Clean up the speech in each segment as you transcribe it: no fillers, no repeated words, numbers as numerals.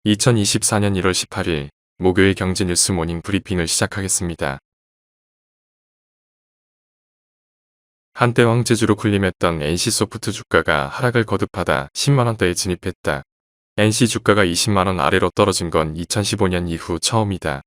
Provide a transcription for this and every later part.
2024년 1월 18일 목요일 경제뉴스 모닝 브리핑을 시작하겠습니다. 한때 황제주로 군림했던 NC소프트 주가가 하락을 거듭하다 10만원대에 진입했다. NC 주가가 20만원 아래로 떨어진 건 2015년 이후 처음이다.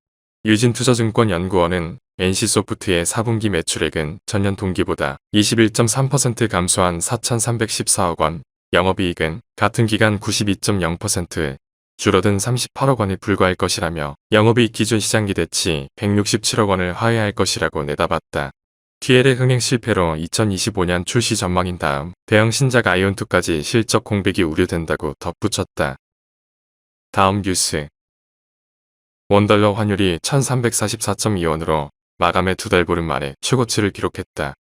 유진투자증권연구원은 NC소프트의 4분기 매출액은 전년 동기보다 21.3% 감소한 4,314억 원, 영업이익은 같은 기간 92.0% 줄어든 38억 원에 불과할 것이라며 영업이익 기준 시장 기대치 167억 원을 하회할 것이라고 내다봤다. TL의 흥행 실패로 2025년 출시 전망인 다음 대형 신작 아이온2까지 실적 공백이 우려된다고 덧붙였다. 다음 뉴스. 원달러 환율이 1344.2원으로 마감의 2달 보름 만에 최고치를 기록했다.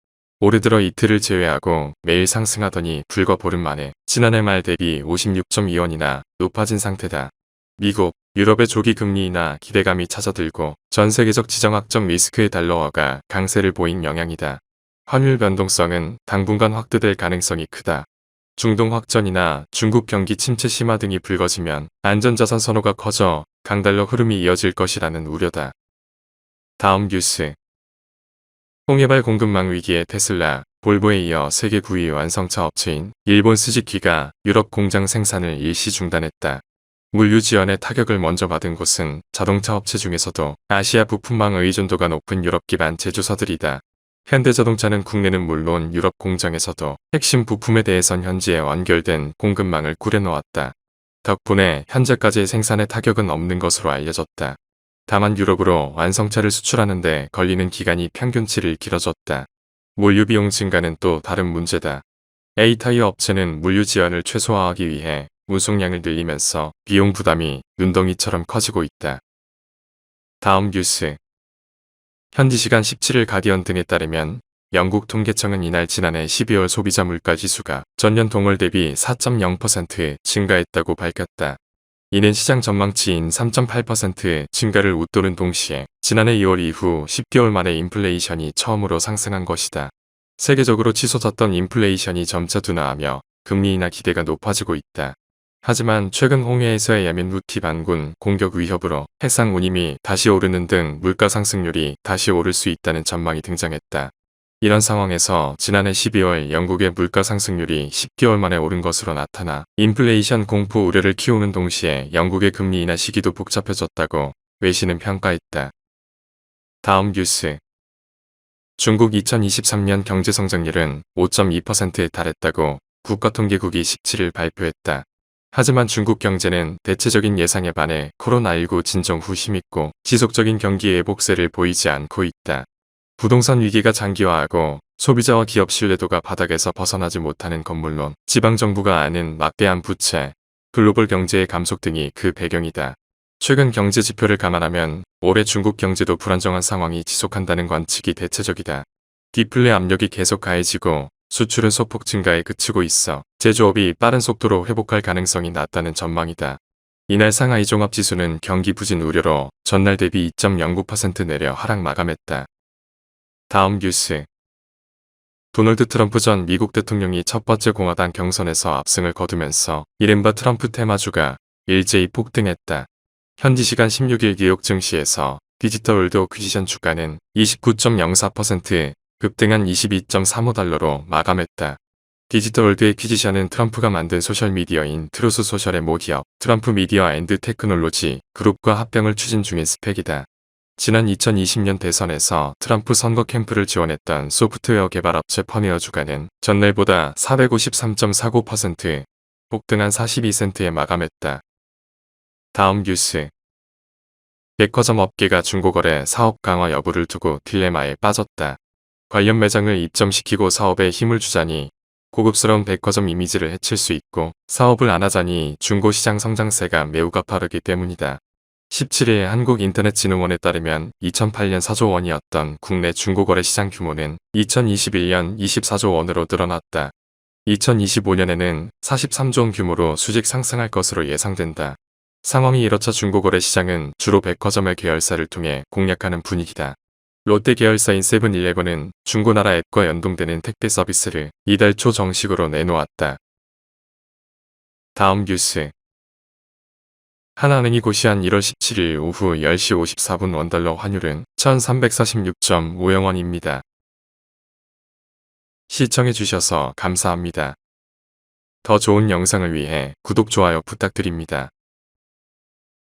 올해 들어 이틀을 제외하고 매일 상승하더니 불과 보름 만에 지난해 말 대비 56.2원이나 높아진 상태다. 미국, 유럽의 조기 금리 인하 기대감이 찾아들고 전 세계적 지정학적 리스크의 달러화가 강세를 보인 영향이다. 환율 변동성은 당분간 확대될 가능성이 크다. 중동 확전이나 중국 경기 침체 심화 등이 불거지면 안전자산 선호가 커져 강달러 흐름이 이어질 것이라는 우려다. 다음 뉴스. 홍해발 공급망 위기에 테슬라, 볼보에 이어 세계 9위 완성차 업체인 일본 스즈키가 유럽 공장 생산을 일시 중단했다. 물류 지연의 타격을 먼저 받은 곳은 자동차 업체 중에서도 아시아 부품망 의존도가 높은 유럽 기반 제조사들이다. 현대자동차는 국내는 물론 유럽 공장에서도 핵심 부품에 대해선 현지에 완결된 공급망을 꾸려놓았다. 덕분에 현재까지의 생산에 타격은 없는 것으로 알려졌다. 다만 유럽으로 완성차를 수출하는데 걸리는 기간이 평균치를 길어졌다. 물류 비용 증가는 또 다른 문제다. A타이어 업체는 물류 지연을 최소화하기 위해 운송량을 늘리면서 비용 부담이 눈덩이처럼 커지고 있다. 다음 뉴스. 현지 시간 17일 가디언 등에 따르면 영국 통계청은 이날 지난해 12월 소비자 물가지수가 전년 동월 대비 4.0% 증가했다고 밝혔다. 이는 시장 전망치인 3.8% 증가를 웃도는 동시에 지난해 2월 이후 10개월 만에 인플레이션이 처음으로 상승한 것이다. 세계적으로 치솟았던 인플레이션이 점차 둔화하며 금리 인하 기대가 높아지고 있다. 하지만 최근 홍해에서의 예멘 후티 반군 공격 위협으로 해상 운임이 다시 오르는 등 물가 상승률이 다시 오를 수 있다는 전망이 등장했다. 이런 상황에서 지난해 12월 영국의 물가 상승률이 10개월 만에 오른 것으로 나타나 인플레이션 공포 우려를 키우는 동시에 영국의 금리 인하 시기도 복잡해졌다고 외신은 평가했다. 다음 뉴스. 중국 2023년 경제성장률은 5.2%에 달했다고 국가통계국이 17일 발표했다. 하지만 중국 경제는 대체적인 예상에 반해 코로나19 진정 후 힘있고 지속적인 경기 회복세를 보이지 않고 있다. 부동산 위기가 장기화하고 소비자와 기업 신뢰도가 바닥에서 벗어나지 못하는 것 물론 지방정부가 아는 막대한 부채, 글로벌 경제의 감속 등이 그 배경이다. 최근 경제 지표를 감안하면 올해 중국 경제도 불안정한 상황이 지속한다는 관측이 대체적이다. 디플레 압력이 계속 가해지고 수출은 소폭 증가에 그치고 있어 제조업이 빠른 속도로 회복할 가능성이 낮다는 전망이다. 이날 상하이 종합지수는 경기 부진 우려로 전날 대비 2.09% 내려 하락 마감했다. 다음 뉴스. 도널드 트럼프 전 미국 대통령이 첫 번째 공화당 경선에서 압승을 거두면서 이른바 트럼프 테마주가 일제히 폭등했다. 현지 시간 16일 뉴욕 증시에서 디지털월드 어퀴지션 주가는 29.04% 급등한 22.35달러로 마감했다. 디지털월드 어퀴지션은 트럼프가 만든 소셜미디어인 트루스 소셜의 모 기업 트럼프 미디어 앤드 테크놀로지 그룹과 합병을 추진 중인 스펙이다. 지난 2020년 대선에서 트럼프 선거 캠프를 지원했던 소프트웨어 개발업체 퍼니어 주가는 전날보다 453.49% 폭등한 42센트에 마감했다. 다음 뉴스. 백화점 업계가 중고거래 사업 강화 여부를 두고 딜레마에 빠졌다. 관련 매장을 입점시키고 사업에 힘을 주자니 고급스러운 백화점 이미지를 해칠 수 있고 사업을 안 하자니 중고시장 성장세가 매우 가파르기 때문이다. 17일 한국인터넷진흥원에 따르면 2008년 4조 원이었던 국내 중고거래 시장 규모는 2021년 24조 원으로 늘어났다. 2025년에는 43조 원 규모로 수직 상승할 것으로 예상된다. 상황이 이렇자 중고거래 시장은 주로 백화점의 계열사를 통해 공략하는 분위기다. 롯데 계열사인 세븐일레븐은 중고나라 앱과 연동되는 택배 서비스를 이달 초 정식으로 내놓았다. 다음 뉴스. 하나은행이 고시한 1월 17일 오후 10시 54분 원달러 환율은 1346.50원입니다. 시청해주셔서 감사합니다. 더 좋은 영상을 위해 구독, 좋아요 부탁드립니다.